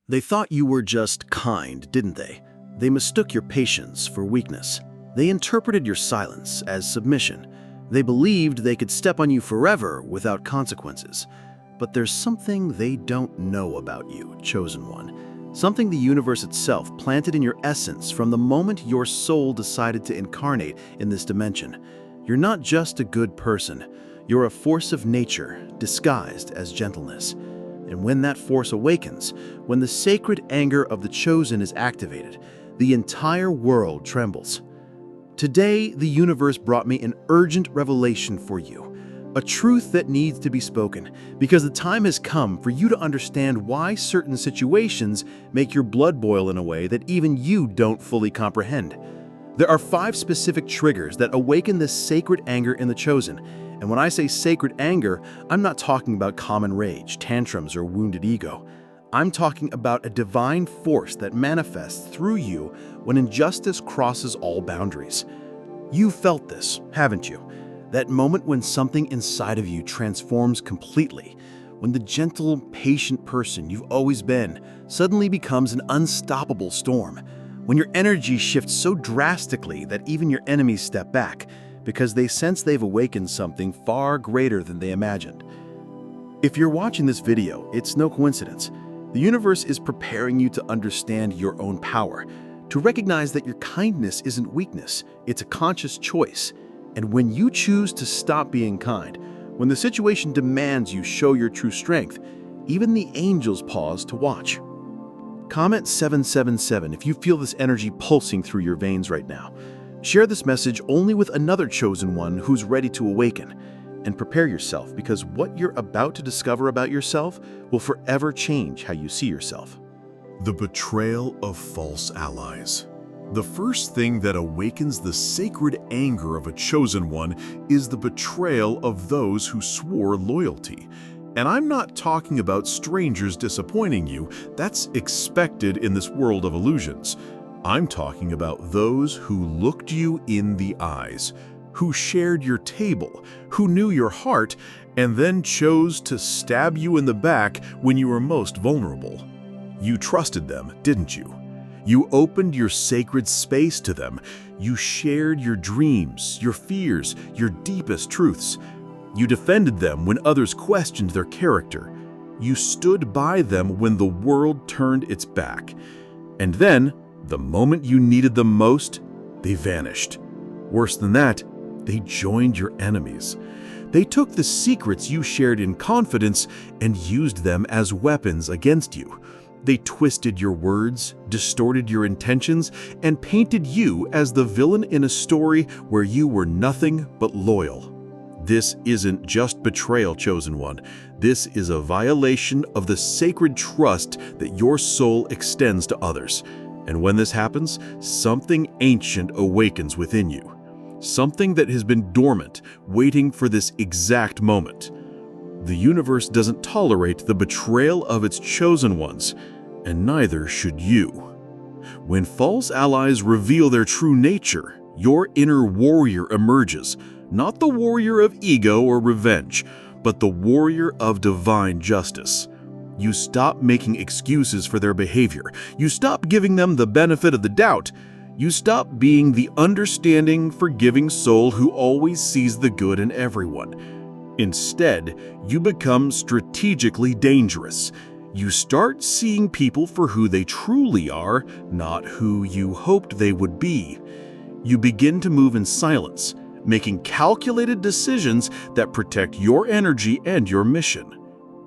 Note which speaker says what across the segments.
Speaker 1: They thought you were just kind, didn't they? They mistook your patience for weakness. They interpreted your silence as submission. They believed they could step on you forever without consequences. But there's something they don't know about you, Chosen One. Something the universe itself planted in your essence from the moment your soul decided to incarnate in this dimension. You're not just a good person. You're a force of nature disguised as gentleness. And when that force awakens, when the sacred anger of the Chosen is activated, the entire world trembles. Today, the universe brought me an urgent revelation for you, a truth that needs to be spoken, because the time has come for you to understand why certain situations make your blood boil in a way that even you don't fully comprehend. There are 5 specific triggers that awaken this sacred anger in the Chosen. And when I say sacred anger, I'm not talking about common rage, tantrums, or wounded ego. I'm talking about a divine force that manifests through you when injustice crosses all boundaries. You've felt this, haven't you? That moment when something inside of you transforms completely, when the gentle, patient person you've always been suddenly becomes an unstoppable storm, when your energy shifts so drastically that even your enemies step back, because they sense they've awakened something far greater than they imagined. If you're watching this video, it's no coincidence. The universe is preparing you to understand your own power, to recognize that your kindness isn't weakness, it's a conscious choice. And when you choose to stop being kind, when the situation demands you show your true strength, even the angels pause to watch. Comment 777 if you feel this energy pulsing through your veins right now. Share this message only with another Chosen One who's ready to awaken. And prepare yourself, because what you're about to discover about yourself will forever change how you see yourself.
Speaker 2: The betrayal of false allies. The first thing that awakens the sacred anger of a Chosen One is the betrayal of those who swore loyalty. And I'm not talking about strangers disappointing you. That's expected in this world of illusions. I'm talking about those who looked you in the eyes, who shared your table, who knew your heart, and then chose to stab you in the back when you were most vulnerable. You trusted them, didn't you? You opened your sacred space to them. You shared your dreams, your fears, your deepest truths. You defended them when others questioned their character. You stood by them when the world turned its back. And then, the moment you needed them most, they vanished. Worse than that, they joined your enemies. They took the secrets you shared in confidence and used them as weapons against you. They twisted your words, distorted your intentions, and painted you as the villain in a story where you were nothing but loyal. This isn't just betrayal, Chosen One. This is a violation of the sacred trust that your soul extends to others. And when this happens, something ancient awakens within you. Something that has been dormant, waiting for this exact moment. The universe doesn't tolerate the betrayal of its Chosen Ones, and neither should you. When false allies reveal their true nature, your inner warrior emerges, not the warrior of ego or revenge, but the warrior of divine justice. You stop making excuses for their behavior. You stop giving them the benefit of the doubt. You stop being the understanding, forgiving soul who always sees the good in everyone. Instead, you become strategically dangerous. You start seeing people for who they truly are, not who you hoped they would be. You begin to move in silence, making calculated decisions that protect your energy and your mission.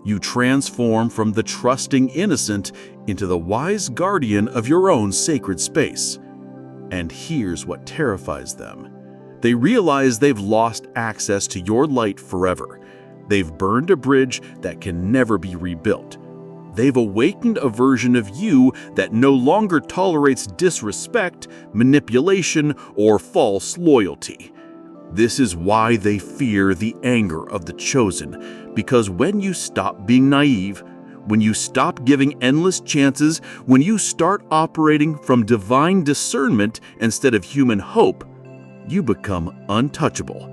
Speaker 2: You transform from the trusting innocent into the wise guardian of your own sacred space. And here's what terrifies them. They realize they've lost access to your light forever. They've burned a bridge that can never be rebuilt. They've awakened a version of you that no longer tolerates disrespect, manipulation, or false loyalty. This is why they fear the anger of the Chosen, because when you stop being naive, when you stop giving endless chances, when you start operating from divine discernment instead of human hope, you become untouchable.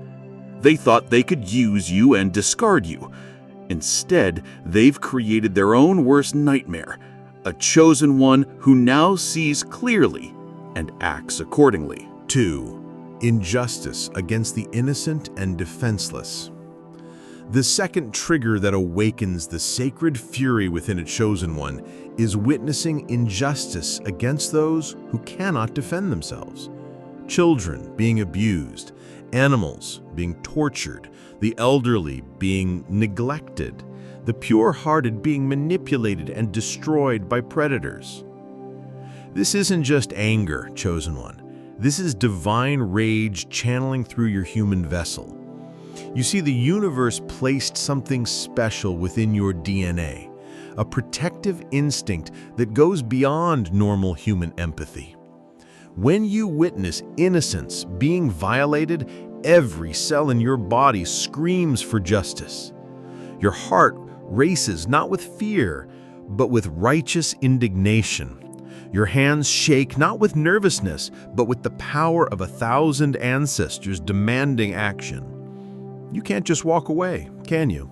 Speaker 2: They thought they could use you and discard you. Instead, they've created their own worst nightmare,
Speaker 1: a chosen one who now sees clearly and acts accordingly.
Speaker 2: 2. Injustice against the innocent and defenseless. The second trigger that awakens the sacred fury within a chosen one is witnessing injustice against those who cannot defend themselves. Children being abused, animals being tortured, the elderly being neglected, the pure-hearted being manipulated and destroyed by predators. This isn't just anger, chosen one. This is divine rage channeling through your human vessel. You see, the universe placed something special within your DNA, a protective instinct that goes beyond normal human empathy. When you witness innocence being violated, every cell in your body screams for justice. Your heart races not with fear, but with righteous indignation. Your hands shake not with nervousness, but with the power of 1,000 ancestors demanding action. You can't just walk away, can you?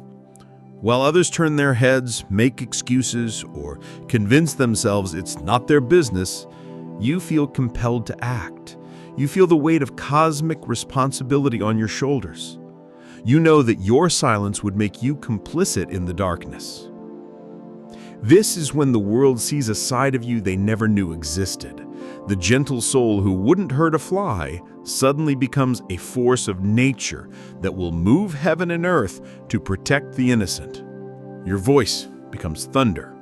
Speaker 2: While others turn their heads, make excuses, or convince themselves it's not their business, you feel compelled to act. You feel the weight of cosmic responsibility on your shoulders. You know that your silence would make you complicit in the darkness. This is when the world sees a side of you they never knew existed. The gentle soul who wouldn't hurt a fly suddenly becomes a force of nature that will move heaven and earth to protect the innocent. Your voice becomes thunder.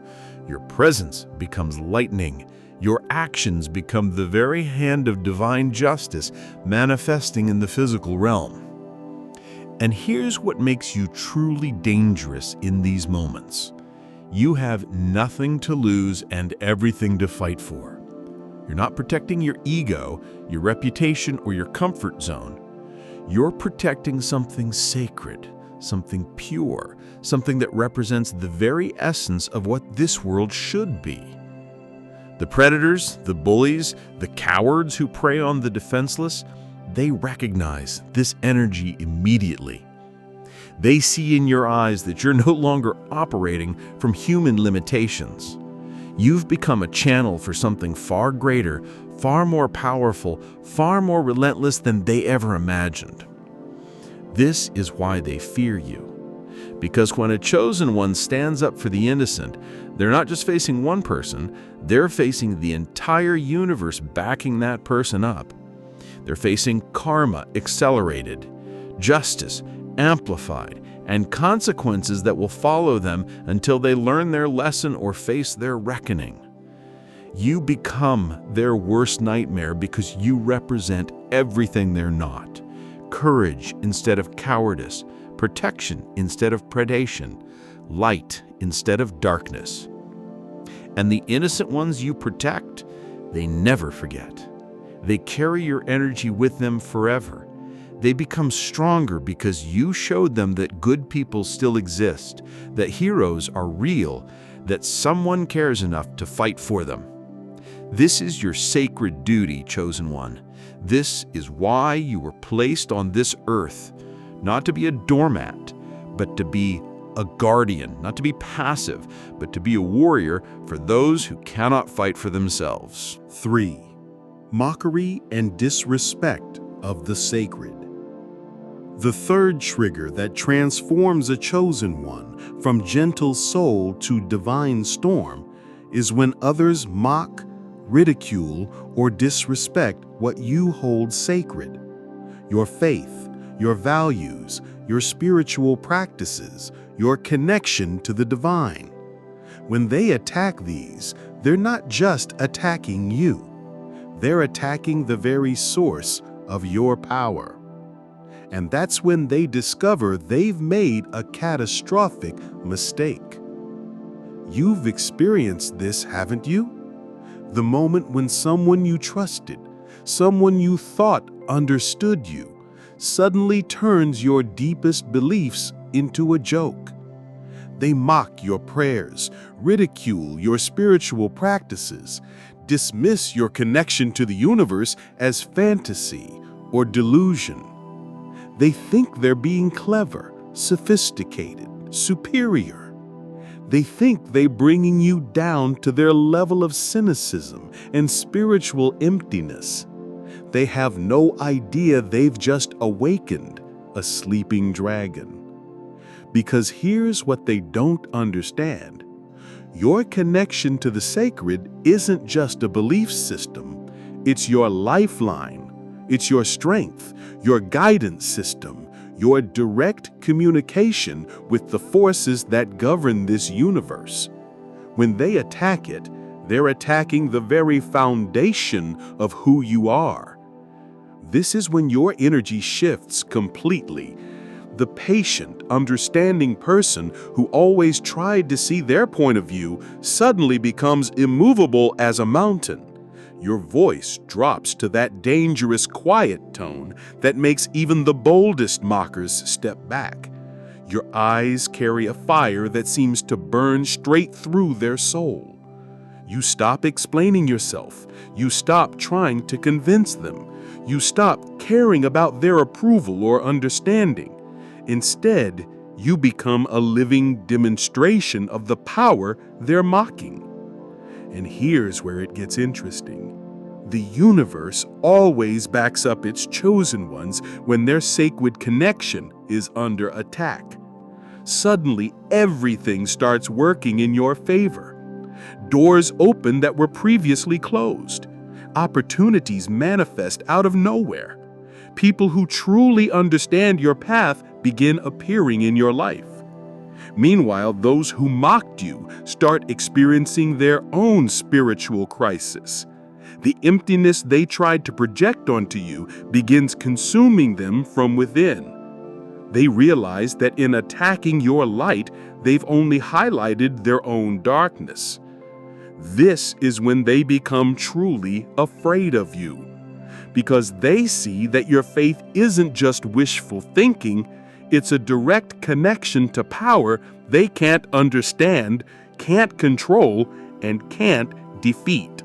Speaker 2: Your presence becomes lightning. Your actions become the very hand of divine justice manifesting in the physical realm. And here's what makes you truly dangerous in these moments. You have nothing to lose and everything to fight for. You're not protecting your ego, your reputation, or your comfort zone. You're protecting something sacred, something pure, something that represents the very essence of what this world should be. The predators, the bullies, the cowards who prey on the defenseless, they recognize this energy immediately. They see in your eyes that you're no longer operating from human limitations. You've become a channel for something far greater, far more powerful, far more relentless than they ever imagined. This is why they fear you. Because when a chosen one stands up for the innocent, they're not just facing one person, they're facing the entire universe backing that person up. They're facing karma accelerated, justice amplified, and consequences that will follow them until they learn their lesson or face their reckoning. You become their worst nightmare because you represent everything they're not. Courage instead of cowardice, protection instead of predation, light instead of darkness. And the innocent ones you protect, they never forget. They carry your energy with them forever. They become stronger because you showed them that good people still exist, that heroes are real, that someone cares enough to fight for them. This is your sacred duty, chosen one. This is why you were placed on this earth, not to be a doormat, but to be a guardian, not to be passive, but to be a warrior for those who cannot fight for themselves.
Speaker 3: 3. Mockery and disrespect of the sacred. The third trigger that transforms a chosen one from gentle soul to divine storm is when others mock, ridicule, or disrespect what you hold sacred. Your faith, your values, your spiritual practices, your connection to the divine. When they attack these, they're not just attacking you. They're attacking the very source of your power. And that's when they discover they've made a catastrophic mistake. You've experienced this, haven't you? The moment when someone you trusted, someone you thought understood you, suddenly turns your deepest beliefs into a joke. They mock your prayers, ridicule your spiritual practices, dismiss your connection to the universe as fantasy or delusion. They think they're being clever, sophisticated, superior. They think they're bringing you down to their level of cynicism and spiritual emptiness. They have no idea they've just awakened a sleeping dragon. Because here's what they don't understand. Your connection to the sacred isn't just a belief system. It's your lifeline. It's your strength, your guidance system, your direct communication with the forces that govern this universe. When they attack it, they're attacking the very foundation of who you are. This is when your energy shifts completely. The patient, understanding person who always tried to see their point of view suddenly becomes immovable as a mountain. Your voice drops to that dangerous quiet tone that makes even the boldest mockers step back. Your eyes carry a fire that seems to burn straight through their soul. You stop explaining yourself. You stop trying to convince them. You stop caring about their approval or understanding. Instead, you become a living demonstration of the power they're mocking. And here's where it gets interesting. The universe always backs up its chosen ones when their sacred connection is under attack. Suddenly, everything starts working in your favor. Doors open that were previously closed. Opportunities manifest out of nowhere. People who truly understand your path begin appearing in your life. Meanwhile, those who mocked you start experiencing their own spiritual crisis. The emptiness they tried to project onto you begins consuming them from within. They realize that in attacking your light, they've only highlighted their own darkness. This is when they become truly afraid of you, because they see that your faith isn't just wishful thinking, it's a direct connection to power they can't understand, can't control, and can't defeat.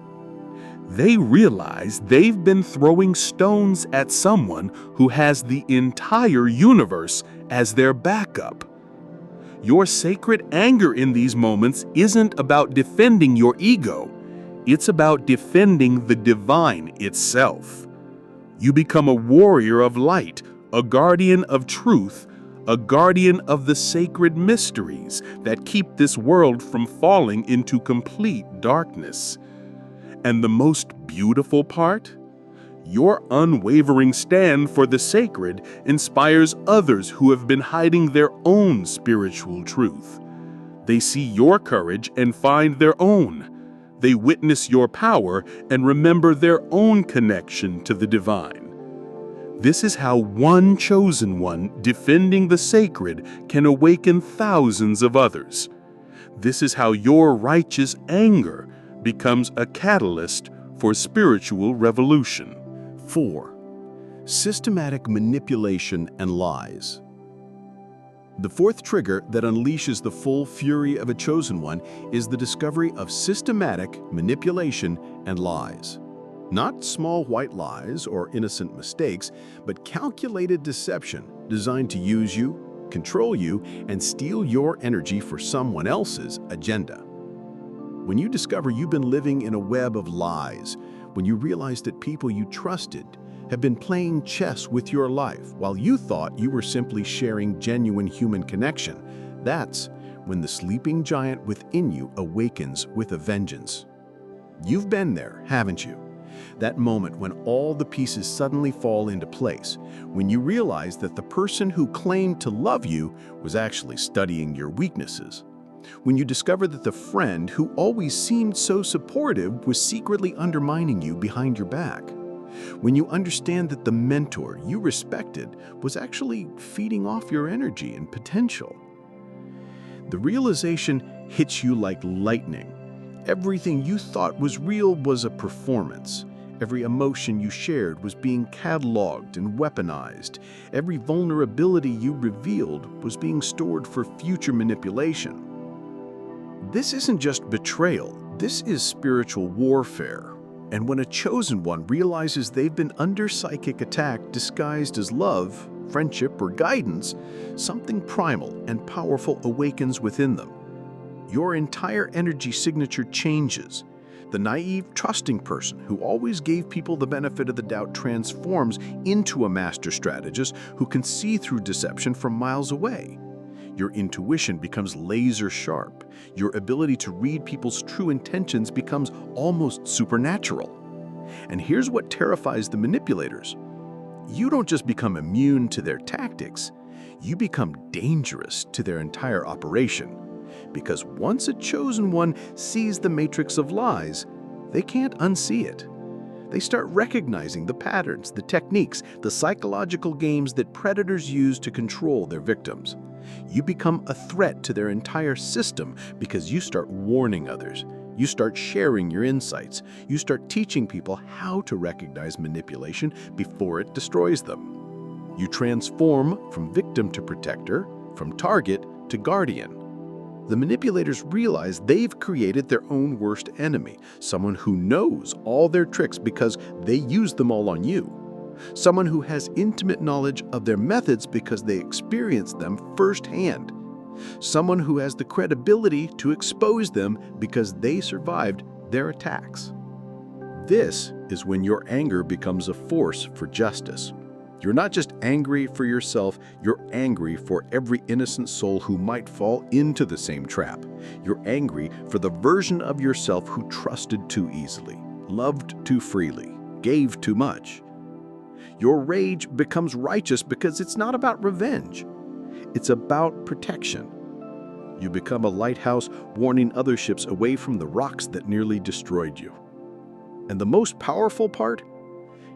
Speaker 3: They realize they've been throwing stones at someone who has the entire universe as their backup. Your sacred anger in these moments isn't about defending your ego. It's about defending the divine itself. You become a warrior of light, a guardian of truth, a guardian of the sacred mysteries that keep this world from falling into complete darkness. And the most beautiful part? Your unwavering stand for the sacred inspires others who have been hiding their own spiritual truth. They see your courage and find their own. They witness your power and remember their own connection to the divine. This is how one chosen one defending the sacred can awaken thousands of others. This is how your righteous anger becomes a catalyst for spiritual revolution.
Speaker 1: 4. Systematic manipulation and lies. The fourth trigger that unleashes the full fury of a chosen one is the discovery of systematic manipulation and lies. Not small white lies or innocent mistakes, but calculated deception designed to use you, control you, and steal your energy for someone else's agenda. When you discover you've been living in a web of lies, when you realize that people you trusted have been playing chess with your life while you thought you were simply sharing genuine human connection, that's when the sleeping giant within you awakens with a vengeance. You've been there, haven't you? That moment when all the pieces suddenly fall into place, when you realize that the person who claimed to love you was actually studying your weaknesses. When you discover that the friend who always seemed so supportive was secretly undermining you behind your back. When you understand that the mentor you respected was actually feeding off your energy and potential. The realization hits you like lightning. Everything you thought was real was a performance. Every emotion you shared was being cataloged and weaponized. Every vulnerability you revealed was being stored for future manipulation. This isn't just betrayal, this is spiritual warfare. And when a chosen one realizes they've been under psychic attack disguised as love, friendship, or guidance, something primal and powerful awakens within them.
Speaker 3: your entire energy signature changes. The naive, trusting person who always gave people the benefit of the doubt transforms into a master strategist who can see through deception from miles away. Your intuition becomes laser sharp. Your ability to read people's true intentions becomes almost supernatural. And here's what terrifies the manipulators. You don't just become immune to their tactics, you become dangerous to their entire operation. Because once a chosen one sees the matrix of lies, they can't unsee it. They start recognizing the patterns, the techniques, the psychological games that predators use to control their victims. You become a threat to their entire system because you start warning others. You start sharing your insights. You start teaching people how to recognize manipulation before it destroys them. You transform from victim to protector, from target to guardian. The manipulators realize they've created their own worst enemy, someone who knows all their tricks because they use them all on you. Someone who has intimate knowledge of their methods because they experienced them firsthand. Someone who has the credibility to expose them because they survived their attacks. This is when your anger becomes a force for justice. You're not just angry for yourself, you're angry for every innocent soul who might fall into the same trap. You're angry for the version of yourself who trusted too easily, loved too freely, gave too much. Your rage becomes righteous because it's not about revenge. It's about protection. You become a lighthouse warning other ships away from the rocks that nearly destroyed you. And the most powerful part?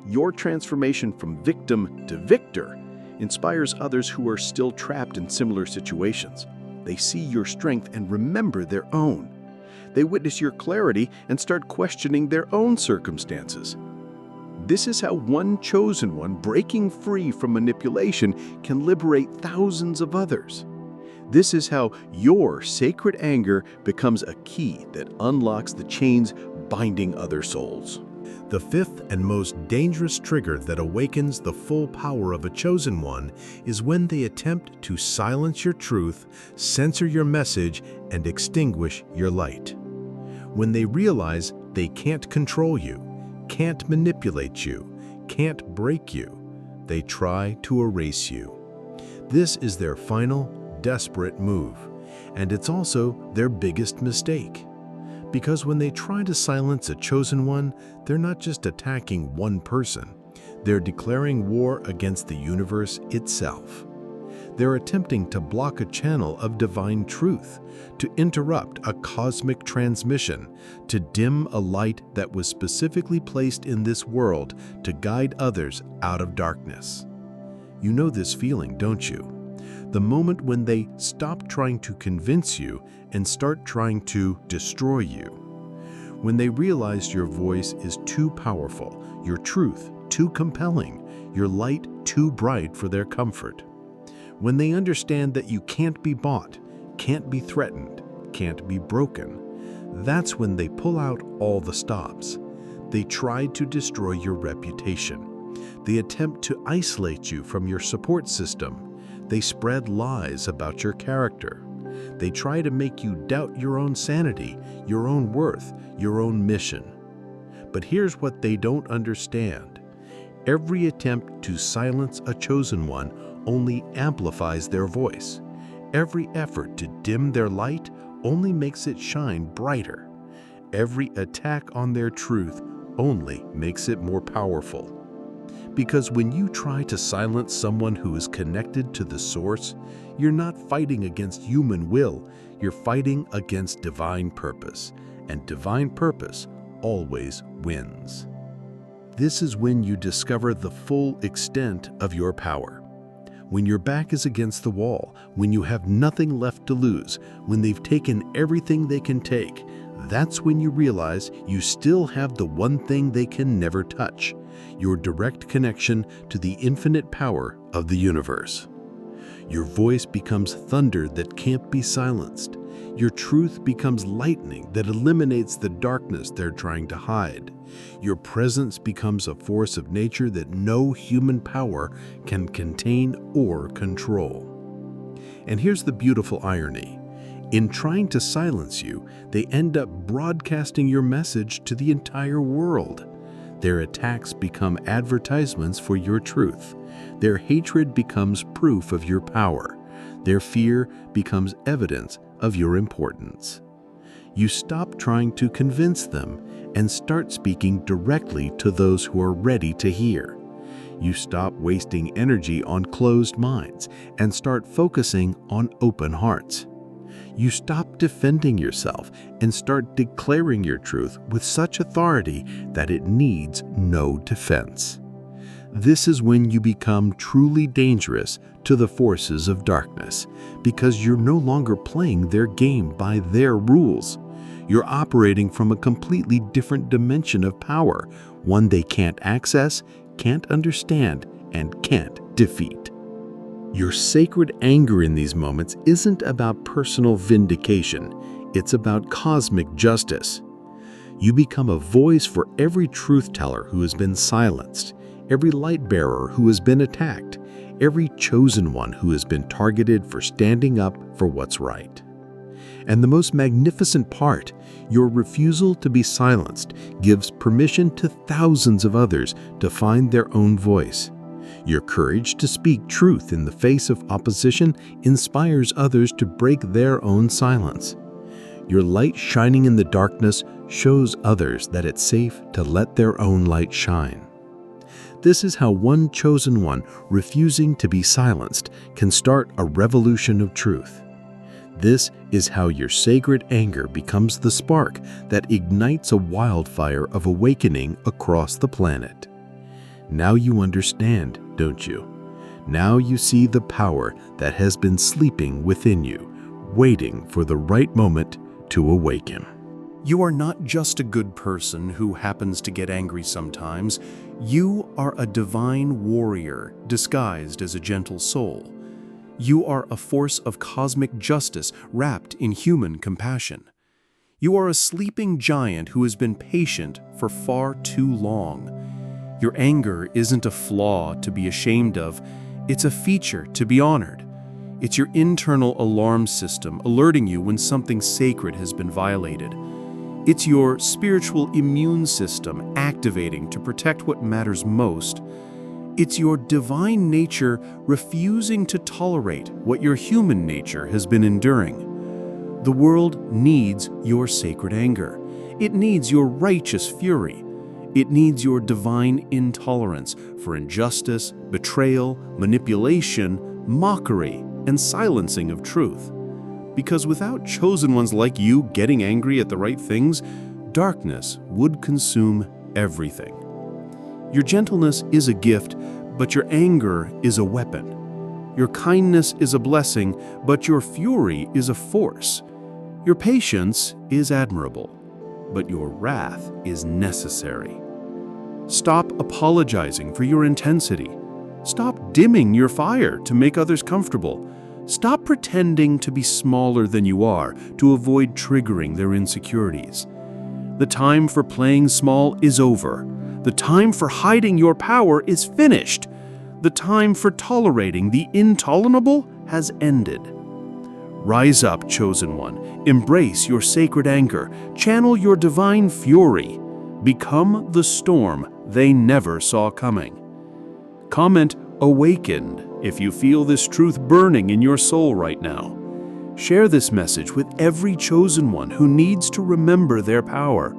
Speaker 3: Your transformation from victim to victor inspires others who are still trapped in similar situations. They see your strength and remember their own. They witness your clarity and start questioning their own circumstances. This is how one chosen one breaking free from manipulation can liberate thousands of others. This is how your sacred anger becomes a key that unlocks the chains binding other souls.
Speaker 4: The fifth and most dangerous trigger that awakens the full power of a chosen one is when they attempt to silence your truth, censor your message, and extinguish your light. When they realize they can't control you, can't manipulate you, can't break you, they try to erase you. This is their final, desperate move, and it's also their biggest mistake. Because when they try to silence a chosen one, they're not just attacking one person, they're declaring war against the universe itself. They're attempting to block a channel of divine truth, to interrupt a cosmic transmission, to dim a light that was specifically placed in this world to guide others out of darkness. You know this feeling, don't you? The moment when they stop trying to convince you and start trying to destroy you. When they realize your voice is too powerful, your truth too compelling, your light too bright for their comfort. When they understand that you can't be bought, can't be threatened, can't be broken, that's when they pull out all the stops. They try to destroy your reputation. They attempt to isolate you from your support system. They spread lies about your character. They try to make you doubt your own sanity, your own worth, your own mission. But here's what they don't understand. Every attempt to silence a chosen one only amplifies their voice. Every effort to dim their light only makes it shine brighter. Every attack on their truth only makes it more powerful. Because when you try to silence someone who is connected to the source, you're not fighting against human will, you're fighting against divine purpose, and divine purpose always wins. This is when you discover the full extent of your power. When your back is against the wall, when you have nothing left to lose, when they've taken everything they can take, that's when you realize you still have the one thing they can never touch, your direct connection to the infinite power of the universe. Your voice becomes thunder that can't be silenced. Your truth becomes lightning that eliminates the darkness they're trying to hide. Your presence becomes a force of nature that no human power can contain or control. And here's the beautiful irony.
Speaker 3: In trying to silence you, they end up broadcasting your message to the entire world. Their attacks become advertisements for your truth. Their hatred becomes proof of your power. Their fear becomes evidence of your importance. You stop trying to convince them and start speaking directly to those who are ready to hear. You stop wasting energy on closed minds and start focusing on open hearts. You stop defending yourself and start declaring your truth with such authority that it needs no defense. This is when you become truly dangerous to the forces of darkness, because you're no longer playing their game by their rules. You're operating from a completely different dimension of power, one they can't access, can't understand, and can't defeat. Your sacred anger in these moments isn't about personal vindication, it's about cosmic justice. You become a voice for every truth teller who has been silenced, every light bearer who has been attacked, every chosen one who has been targeted for standing up for what's right. And the most magnificent part, your refusal to be silenced gives permission to thousands of others to find their own voice. Your courage to speak truth in the face of opposition inspires others to break their own silence. Your light shining in the darkness shows others that it's safe to let their own light shine. This is how one chosen one refusing to be silenced can start a revolution of truth. This is how your sacred anger becomes the spark that ignites a wildfire of awakening across the planet. Now you understand, don't you? Now you see the power that has been sleeping within you, waiting for the right moment to awaken.
Speaker 1: You are not just a good person who happens to get angry sometimes. You are a divine warrior disguised as a gentle soul. You are a force of cosmic justice wrapped in human compassion. You are a sleeping giant who has been patient for far too long. Your anger isn't a flaw to be ashamed of, it's a feature to be honored. It's your internal alarm system alerting you when something sacred has been violated. It's your spiritual immune system activating to protect what matters most. It's your divine nature refusing to tolerate what your human nature has been enduring. The world needs your sacred anger. It needs your righteous fury. It needs your divine intolerance for injustice, betrayal, manipulation, mockery, and silencing of truth. Because without chosen ones like you getting angry at the right things, darkness would consume everything. Your gentleness is a gift, but your anger is a weapon. Your kindness is a blessing, but your fury is a force. Your patience is admirable, but your wrath is necessary. Stop apologizing for your intensity. Stop dimming your fire to make others comfortable. Stop pretending to be smaller than you are to avoid triggering their insecurities. The time for playing small is over. The time for hiding your power is finished. The time for tolerating the intolerable has ended. Rise up, chosen one. Embrace your sacred anger. Channel your divine fury. Become the storm they never saw coming. Comment "Awakened" if you feel this truth burning in your soul right now. Share this message with every chosen one who needs to remember their power.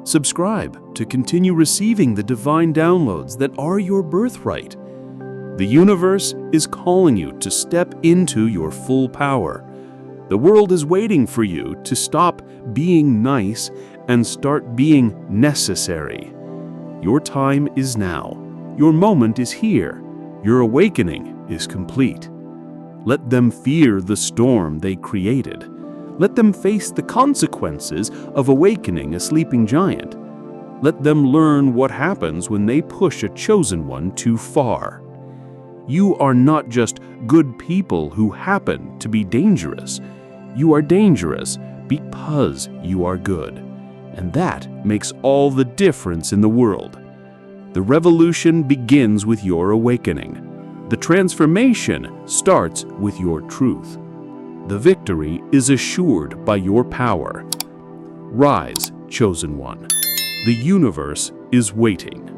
Speaker 1: Subscribe to continue receiving the divine downloads that are your birthright. The universe is calling you to step into your full power. The world is waiting for you to stop being nice and start being necessary. Your time is now. Your moment is here. Your awakening is complete. Let them fear the storm they created. Let them face the consequences of awakening a sleeping giant. Let them learn what happens when they push a chosen one too far. You are not just good people who happen to be dangerous. You are dangerous because you are good. And that makes all the difference in the world. The revolution begins with your awakening. The transformation starts with your truth.
Speaker 5: The victory is assured by your power. Rise, chosen one. The universe is waiting.